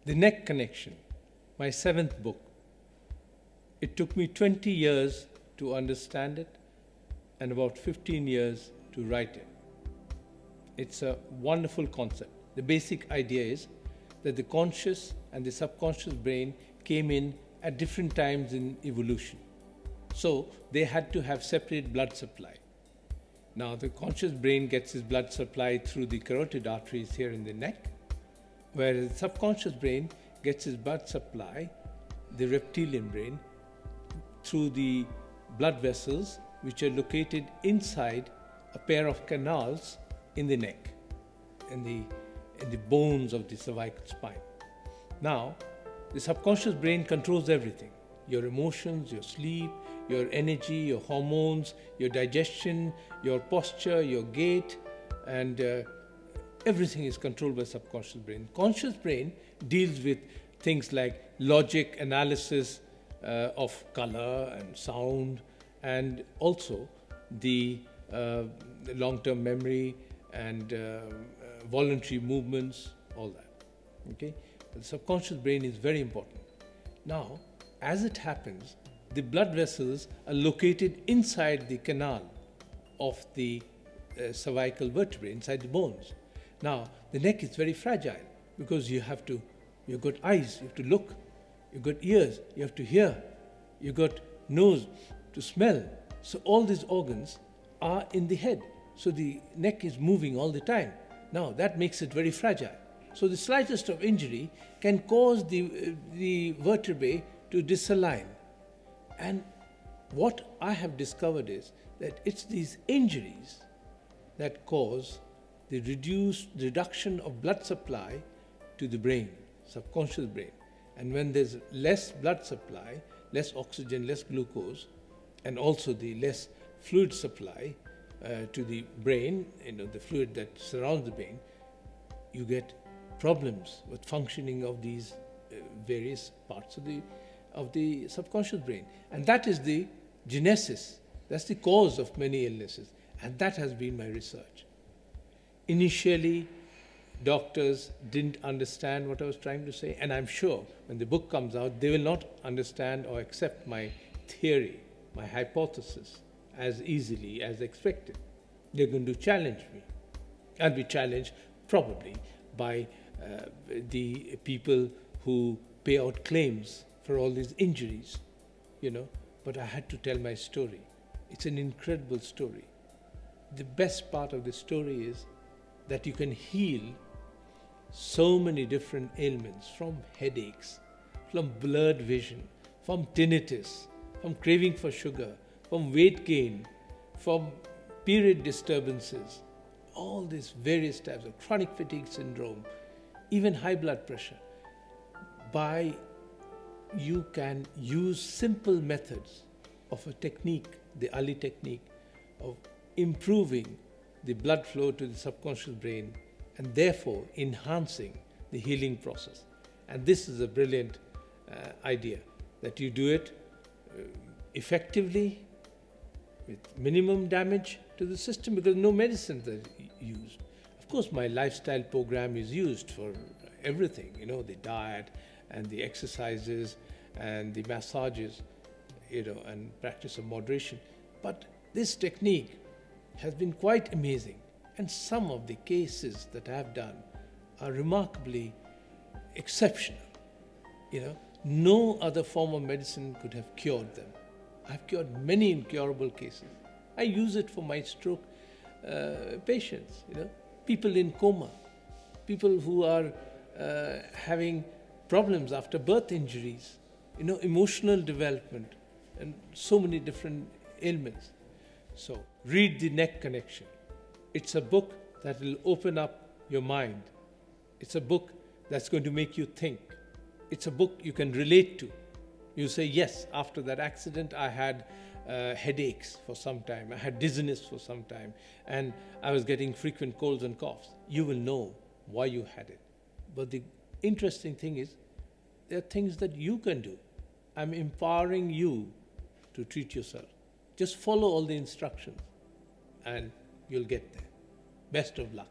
The Neck Connection, my seventh book. It took me 20 years to understand it and about 15 years to write it. It's a wonderful concept. The basic idea is that the conscious and the subconscious brain came in at different times in evolution. So they had to have separate blood supply. Now the conscious brain gets its blood supply through the carotid arteries here in the neck, whereas the subconscious brain gets its blood supply, the reptilian brain, through the blood vessels which are located inside a pair of canals in the neck, in the bones of the cervical spine. Now, the subconscious brain controls everything: your emotions, your sleep, your energy, your hormones, your digestion, your posture, your gait, and everything is controlled by subconscious brain. Conscious brain deals with things like logic, analysis of color and sound, and also the long-term memory and voluntary movements, all that. Okay, the subconscious brain is very important. Now, as it happens, the blood vessels are located inside the canal of the cervical vertebrae, inside the bones. Now, the neck is very fragile because you've got eyes, you have to look, you've got ears, you have to hear, you've got nose to smell. So all these organs are in the head. So the neck is moving all the time. Now that makes it very fragile. So the slightest of injury can cause the vertebrae to disalign. And what I have discovered is that it's these injuries that cause the reduction of blood supply to the brain, subconscious brain. And when there's less blood supply, less oxygen, less glucose, and also the less fluid supply to the brain, the fluid that surrounds the brain, you get problems with functioning of these various parts of the subconscious brain. And that is the genesis, that's the cause of many illnesses. And that has been my research. Initially, doctors didn't understand what I was trying to say, and I'm sure when the book comes out, they will not understand or accept my theory, my hypothesis, as easily as expected. They're going to challenge me. I'll be challenged probably by the people who pay out claims for all these injuries, but I had to tell my story. It's an incredible story. The best part of the story is that you can heal so many different ailments, from headaches, from blurred vision, from tinnitus, from craving for sugar, from weight gain, from period disturbances, all these various types of chronic fatigue syndrome, even high blood pressure. You can use simple methods of a technique, the Ali technique, of improving the blood flow to the subconscious brain and therefore enhancing the healing process. And this is a brilliant idea, that you do it effectively with minimum damage to the system, because no medicines are used. Of course, my lifestyle program is used for everything, the diet and the exercises and the massages, and practice of moderation. But this technique has been quite amazing. And some of the cases that I have done are remarkably exceptional. No other form of medicine could have cured them. I've cured many incurable cases. I use it for my stroke patients, people in coma, people who are having problems after birth injuries, emotional development, and so many different ailments. So read The Neck Connection. It's a book that will open up your mind. It's a book that's going to make you think. It's a book you can relate to. You say, yes, after that accident, I had headaches for some time. I had dizziness for some time. And I was getting frequent colds and coughs. You will know why you had it. But the interesting thing is, there are things that you can do. I'm empowering you to treat yourself. Just follow all the instructions and you'll get there. Best of luck.